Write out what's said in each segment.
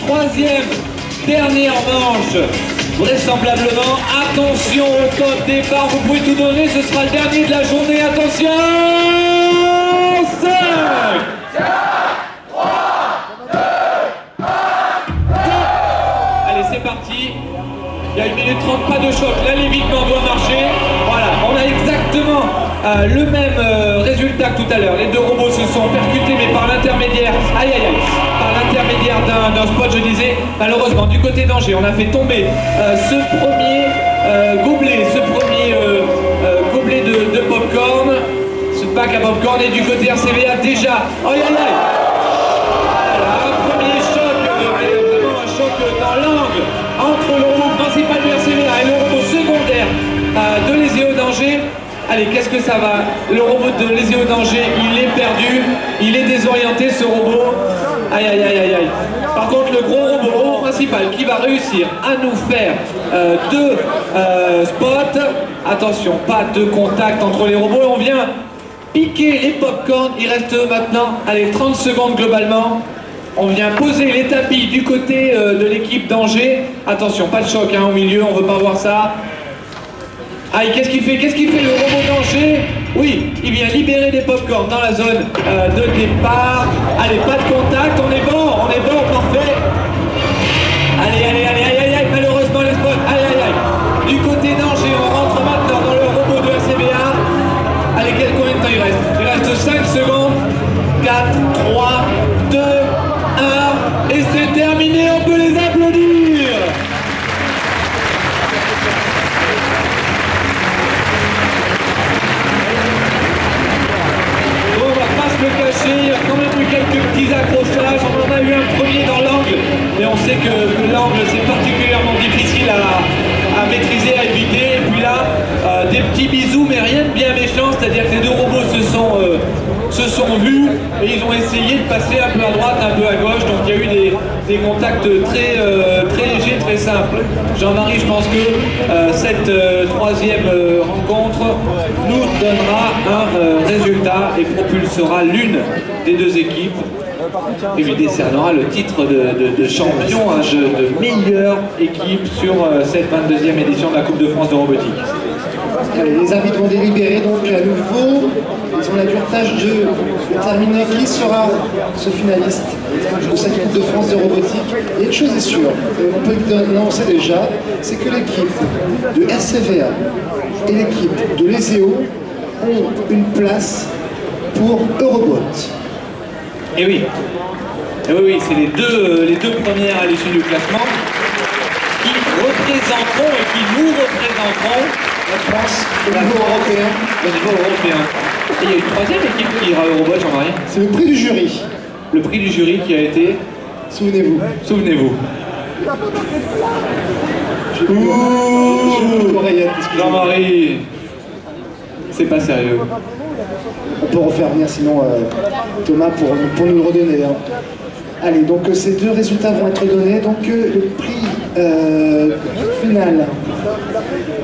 troisième, dernière manche. Vraisemblablement, attention au top départ, vous pouvez tout donner, ce sera le dernier de la journée, attention 5, 4, 3, 2, 1, allez, c'est parti. Il y a 1 minute 30, pas de choc, là l'évitement doit marcher. Voilà, on a exactement le même résultat que tout à l'heure. Les deux robots se sont percutés, mais par l'intermédiaire, aïe aïe aïe, par l'intermédiaire d'un spot, je disais. Malheureusement, du côté d'Angers, on a fait tomber ce premier gobelet, gobelet de popcorn, ce bac à popcorn, et du côté RCVA déjà, aïe aïe aïe. Voilà, un premier choc, vraiment un choc dans l'angle entre le robot principal du RCVA et le robot secondaire de l'Eseo d'Angers. Allez, qu'est-ce que ça va? Le robot de l'Eseo d'Angers, il est perdu, il est désorienté, ce robot. Aïe aïe aïe aïe aïe. Par contre, le gros robot principal qui va réussir à nous faire deux spots. Attention, pas de contact entre les robots. On vient piquer les popcorns. Il reste maintenant, allez, 30 secondes globalement. On vient poser les tapis du côté de l'équipe d'Angers. Attention, pas de choc hein, au milieu, on veut pas voir ça. Aïe, qu'est-ce qu'il fait? Qu'est-ce qu'il fait le robot d'Angers? Oui, il vient libérer des popcorns dans la zone de départ. Allez, pas de contact, on est bon, parfait. Allez, allez, allez, aïe, aïe, aïe, malheureusement les spots, aïe, aïe, aïe. Du côté d'Angers, on rentre maintenant dans le robot de RCVA. Allez, combien de temps il reste? Il reste 5 secondes. 4, 3, 2, 1, et c'est terminé, on peut les applaudir. Le cacher, il y a quand même eu quelques petits accrochages, on en a eu un premier dans l'angle, mais on sait que l'angle c'est particulièrement difficile à maîtriser, à éviter, et puis là, des petits bisous, mais rien de bien méchant, c'est-à-dire que les deux robots se sont vus, et ils ont essayé de passer un peu à droite, un peu à gauche, donc il y a eu des contacts très légers, très simples. Jean-Marie, je pense que cette troisième rencontre nous donnera un résultat et propulsera l'une des deux équipes et lui décernera le titre de champion, de meilleure équipe sur cette 22e édition de la Coupe de France de robotique. Les arbitres vont délibérer donc à nouveau. Ils ont la dure tâche de déterminer qui sera ce finaliste de cette Coupe de France de robotique. Et une chose est sûre, on peut l'annoncer déjà, c'est que l'équipe de RCVA et l'équipe de l'Eseo ont une place pour Eurobot. Et oui, c'est les deux premières à l'issue du classement qui représenteront et qui nous représenteront la France au niveau européen. Au niveau européen. Et il y a une troisième équipe qui ira au Eurobot, Jean-Marie. C'est le prix du jury. Le prix du jury qui a été... Souvenez-vous. Souvenez-vous. Jean-Marie, c'est pas sérieux. On peut refaire venir sinon Thomas pour nous le redonner. Hein. Allez, donc ces deux résultats vont être donnés. Donc le prix final.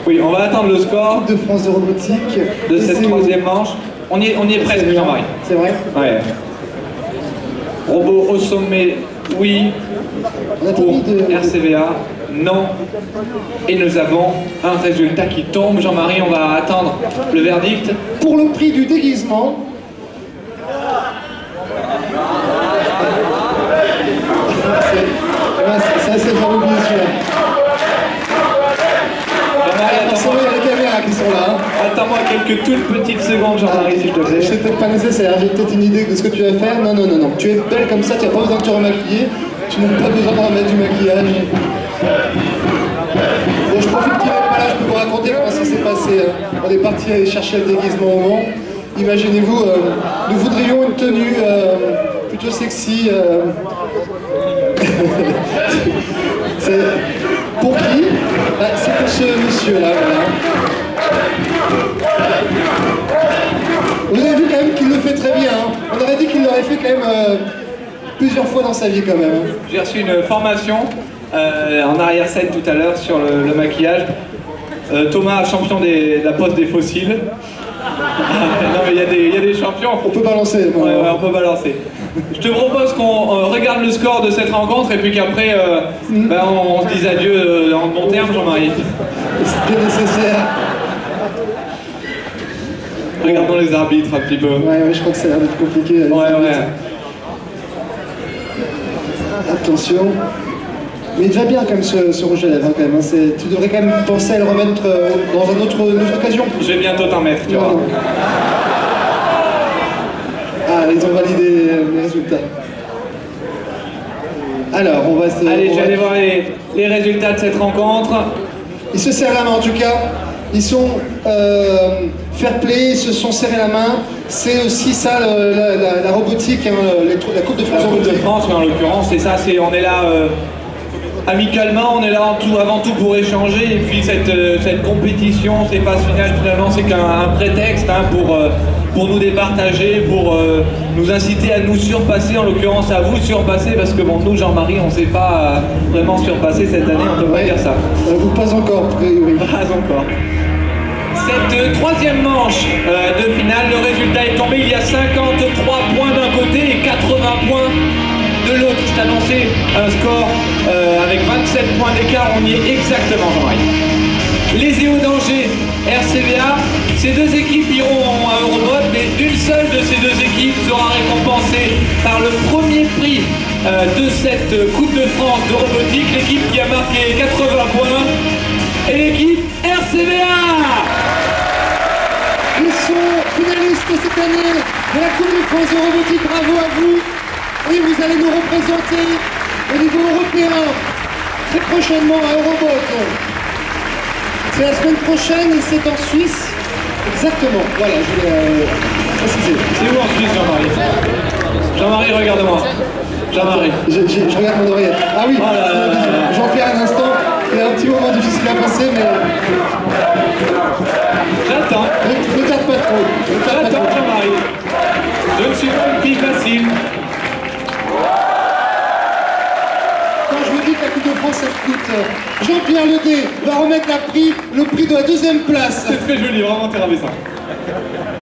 Oui, on va attendre le score de France de robotique de cette troisième manche. On y est presque, Jean-Marie. C'est vrai? Ouais. Robot au sommet, oui. Pour RCVA, non. Et nous avons un résultat qui tombe. Jean-Marie, on va attendre le verdict. Pour le prix du déguisement. Ça, c'est pas oublié celui-là. Attention, il y a les caméras qui sont là. Hein. Attends-moi quelques toutes petites secondes, Jean-Marie, s'il te plaît. C'est peut-être pas nécessaire, j'ai peut-être une idée de ce que tu vas faire. Non, non, non, non. Tu es belle comme ça, tu n'as pas besoin de te remaquiller. Tu n'as pas besoin de remettre du maquillage. Bon, je profite qu'il n'est pas là, je peux vous raconter comment ça s'est passé. Hein. On est parti aller chercher le déguisement au Mans. Imaginez-vous, nous voudrions une tenue plutôt sexy. C'est pour qui? Bah, c'est pour ce monsieur-là, voilà. Vous avez vu quand même qu'il le fait très bien. Hein. On aurait dit qu'il l'aurait fait quand même plusieurs fois dans sa vie quand même. J'ai reçu une formation en arrière-scène tout à l'heure sur le maquillage. Thomas, champion de la pose des fossiles. Non mais il y a des champions. On peut balancer. Ouais, on peut balancer. Je te propose qu'on regarde le score de cette rencontre et puis qu'après on se dise adieu en bon terme, Jean-Marie. C'était nécessaire. Regardons les arbitres un petit peu. Ouais, je crois que ça a l'air d'être compliqué. Ouais. Attention. Mais il va bien quand même ce rouge à lèvres quand même. Tu devrais quand même penser à le remettre dans une autre occasion. Je vais bientôt t'en mettre, tu vois. Ah, ils ont validé les résultats. Alors, on va se... Allez, je vais aller voir les résultats de cette rencontre. Ils se serrent la main en tout cas. Ils sont fair play, ils se sont serrés la main. C'est aussi ça la robotique, hein, la Coupe de France. La Coupe de France, mais en l'occurrence, c'est ça, on est là amicalement, on est là avant tout pour échanger. Et puis cette compétition, ces phases finales, finalement, c'est qu'un prétexte hein, pour nous départager, pour nous inciter à nous surpasser, en l'occurrence à vous surpasser, parce que bon, nous, Jean-Marie, on ne s'est pas vraiment surpassé cette année, on ne peut pas dire ça. Pas encore, oui. Pas encore. Cette troisième manche de finale, le résultat est tombé, il y a 53 points d'un côté et 80 points de l'autre. Je t'annonçais un score avec 27 points d'écart, on y est exactement, Jean-Marie. Les EO d'Angers, RCVA, ces deux équipes iront à Eurobot, mais une seule de ces deux équipes sera récompensée par le premier prix de cette Coupe de France de robotique, l'équipe qui a marqué 80 points, et l'équipe RCVA. Ils sont finalistes cette année de la Coupe de France de robotique, bravo à vous, et vous allez nous représenter au niveau européen très prochainement à Eurobot. C'est la semaine prochaine et c'est en Suisse. Exactement, voilà, je l'ai précisé. C'est où en Suisse, Jean-Marie? Jean-Marie, regarde-moi. Jean-Marie. Je regarde mon oreillette. Ah oui, Jean-Pierre, un instant. Il y a un petit moment difficile à passer, mais... J'attends. Ne tarde pas trop. J'attends, Jean-Marie. Je ne suis pas une fille facile. Quand je vous dis que la Coupe de France, ça coûte... Jean-Pierre Ledé va remettre le prix de la deuxième place. C'est très joli, vraiment, t'es ravissant.